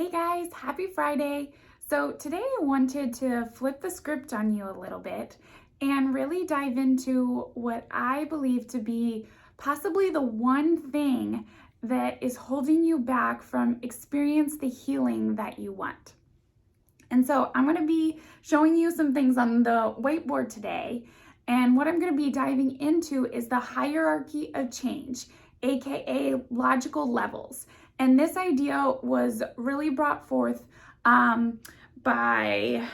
Hey guys, happy Friday. So today I wanted to flip the script on you a little bit and really dive into what I believe to be possibly the one thing that is holding you back from experience the healing that you want. And so I'm going to be showing you some things on the whiteboard today. And what I'm going to be diving into is the hierarchy of change, aka logical levels. And this idea was really brought forth by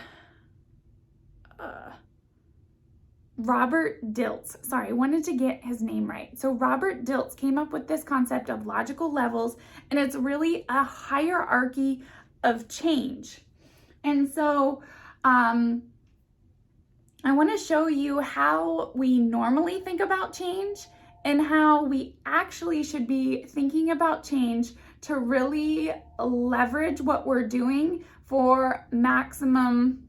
Robert Dilts. Sorry, I wanted to get his name right. So Robert Dilts came up with this concept of logical levels, and it's really a hierarchy of change. And so I want to show you how we normally think about change and how we actually should be thinking about change to really leverage what we're doing for maximum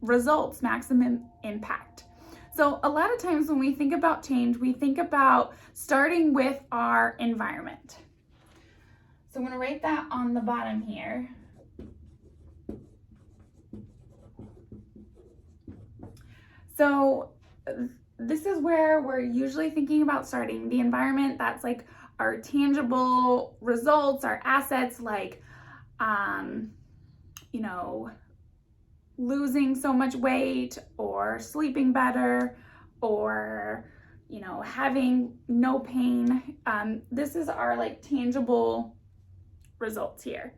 results, maximum impact. So a lot of times when we think about change, we think about starting with our environment. So I'm going to write that on the bottom here. So this is where we're usually thinking about starting. The environment, that's like our tangible results, our assets, like, losing so much weight or sleeping better or, having no pain. This is our like tangible results here.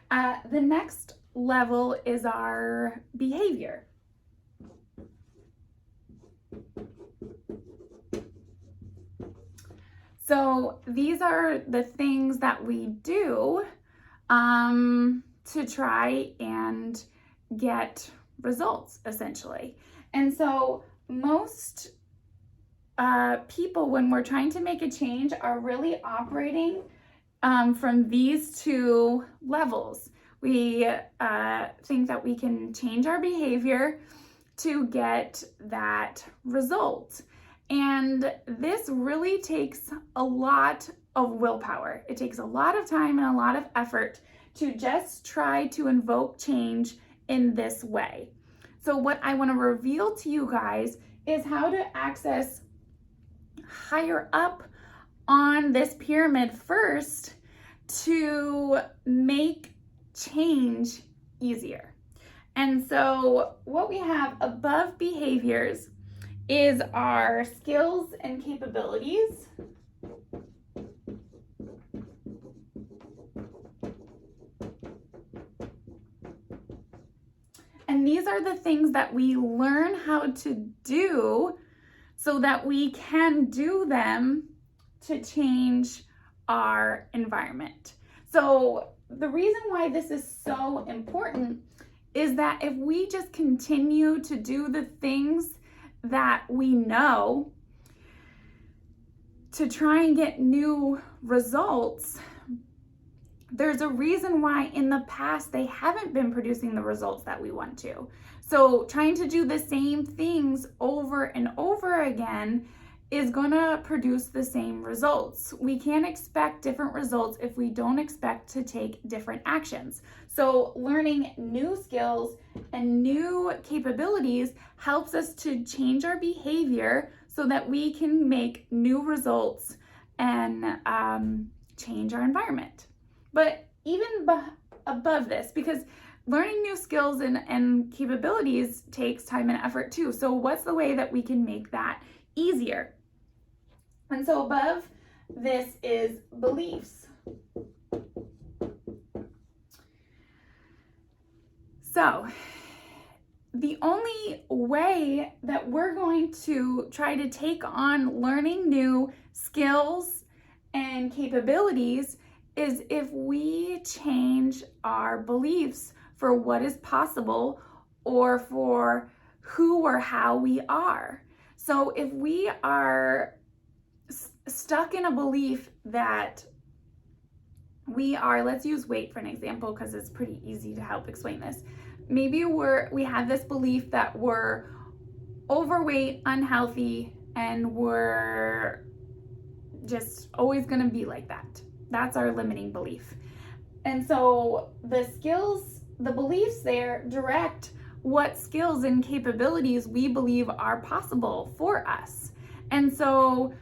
The next level is our behavior. So these are the things that we do to try and get results, essentially. And so most people, when we're trying to make a change, are really operating from these two levels. We think that we can change our behavior to get that result. And this really takes a lot of willpower. It takes a lot of time and a lot of effort to just try to invoke change in this way. So what I want to reveal to you guys is how to access higher up on this pyramid first to make change easier. And so what we have above behaviors is our skills and capabilities. And these are the things that we learn how to do so that we can do them to change our environment. So the reason why this is so important is that if we just continue to do the things that we know to try and get new results, there's a reason why in the past they haven't been producing the results that we want to. So trying to do the same things over and over again is gonna produce the same results. We can't expect different results if we don't expect to take different actions. So learning new skills and new capabilities helps us to change our behavior so that we can make new results and change our environment. But even above this, because learning new skills and capabilities takes time and effort too. So what's the way that we can make that easier? And so above this is beliefs. So the only way that we're going to try to take on learning new skills and capabilities is if we change our beliefs for what is possible or for who or how we are. So if we are stuck in a belief that we are, let's use weight for an example because it's pretty easy to help explain this. Maybe we have this belief that we're overweight, unhealthy, and we're just always going to be like that. That's our limiting belief. And so the skills, the beliefs there direct what skills and capabilities we believe are possible for us. And so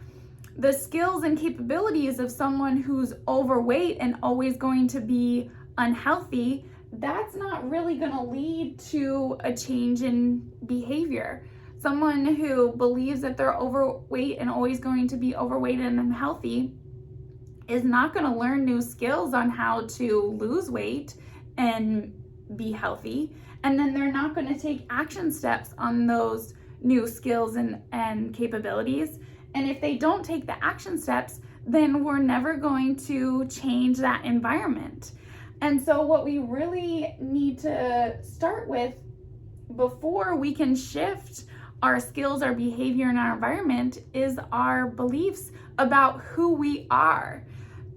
the skills and capabilities of someone who's overweight and always going to be unhealthy, that's not really going to lead to a change in behavior. Someone who believes that they're overweight and always going to be overweight and unhealthy is not going to learn new skills on how to lose weight and be healthy. And then they're not going to take action steps on those new skills and capabilities. And if they don't take the action steps, then we're never going to change that environment. And so what we really need to start with before we can shift our skills, our behavior, and our environment is our beliefs about who we are.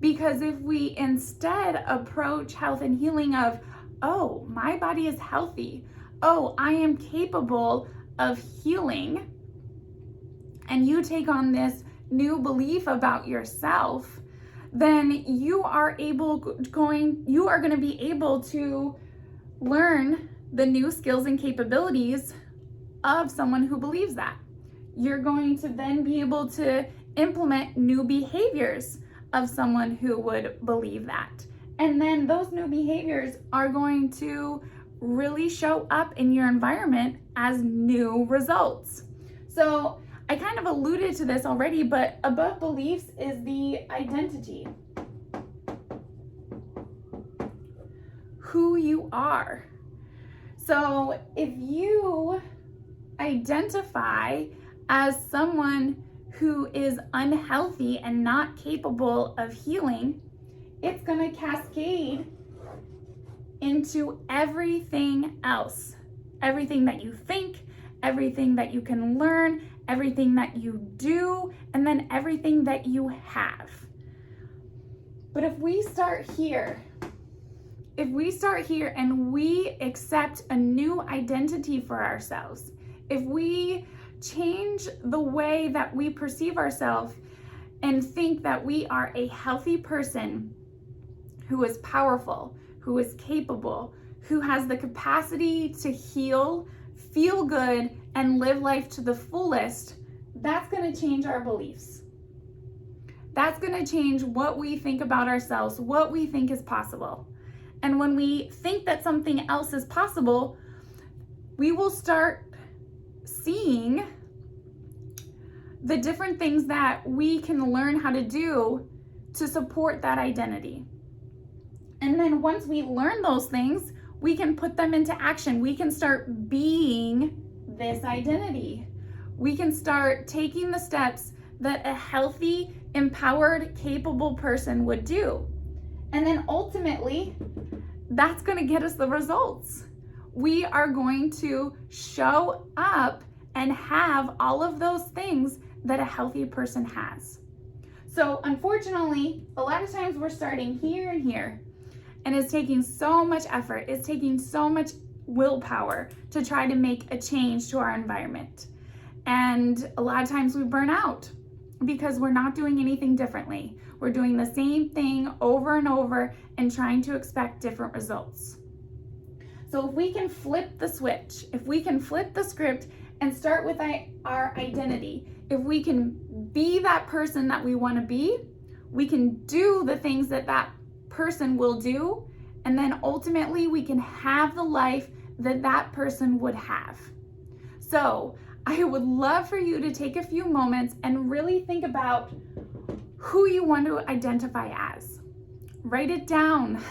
Because if we instead approach health and healing of, oh, my body is healthy, oh, I am capable of healing, and you take on this new belief about yourself, then you are going to be able to learn the new skills and capabilities of someone who believes that. You're going to then be able to implement new behaviors of someone who would believe that. And then those new behaviors are going to really show up in your environment as new results. So I kind of alluded to this already, but above beliefs is the identity. Who you are. So if you identify as someone who is unhealthy and not capable of healing, it's going to cascade into everything else. Everything that you think, everything that you can learn, everything that you do, and then everything that you have. But if we start here and we accept a new identity for ourselves, if we change the way that we perceive ourselves and think that we are a healthy person who is powerful, who is capable, who has the capacity to heal, feel good, and live life to the fullest, that's going to change our beliefs. That's going to change what we think about ourselves, what we think is possible. And when we think that something else is possible, we will start seeing the different things that we can learn how to do to support that identity. And then once we learn those things, we can put them into action. We can start being this identity. We can start taking the steps that a healthy, empowered, capable person would do. And then ultimately, that's going to get us the results. We are going to show up and have all of those things that a healthy person has. So unfortunately, a lot of times we're starting here and here, and it's taking so much effort, it's taking so much willpower to try to make a change to our environment. And a lot of times we burn out because we're not doing anything differently. We're doing the same thing over and over and trying to expect different results. So if we can flip the switch, if we can flip the script and start with our identity, if we can be that person that we want to be, we can do the things that that person will do, and then ultimately we can have the life that that person would have. So I would love for you to take a few moments and really think about who you want to identify as. Write it down.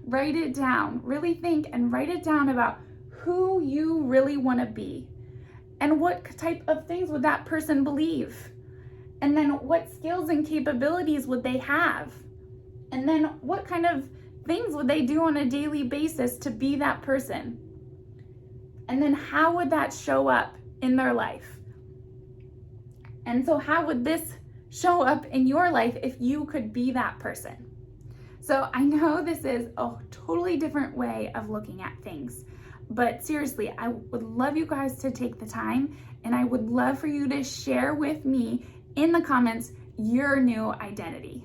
Write it down. Really think and write it down about who you really want to be. And what type of things would that person believe? And then what skills and capabilities would they have? And then what kind of things would they do on a daily basis to be that person? And then how would that show up in their life? And so how would this show up in your life if you could be that person? So I know this is a totally different way of looking at things, but seriously, I would love you guys to take the time, and I would love for you to share with me in the comments your new identity.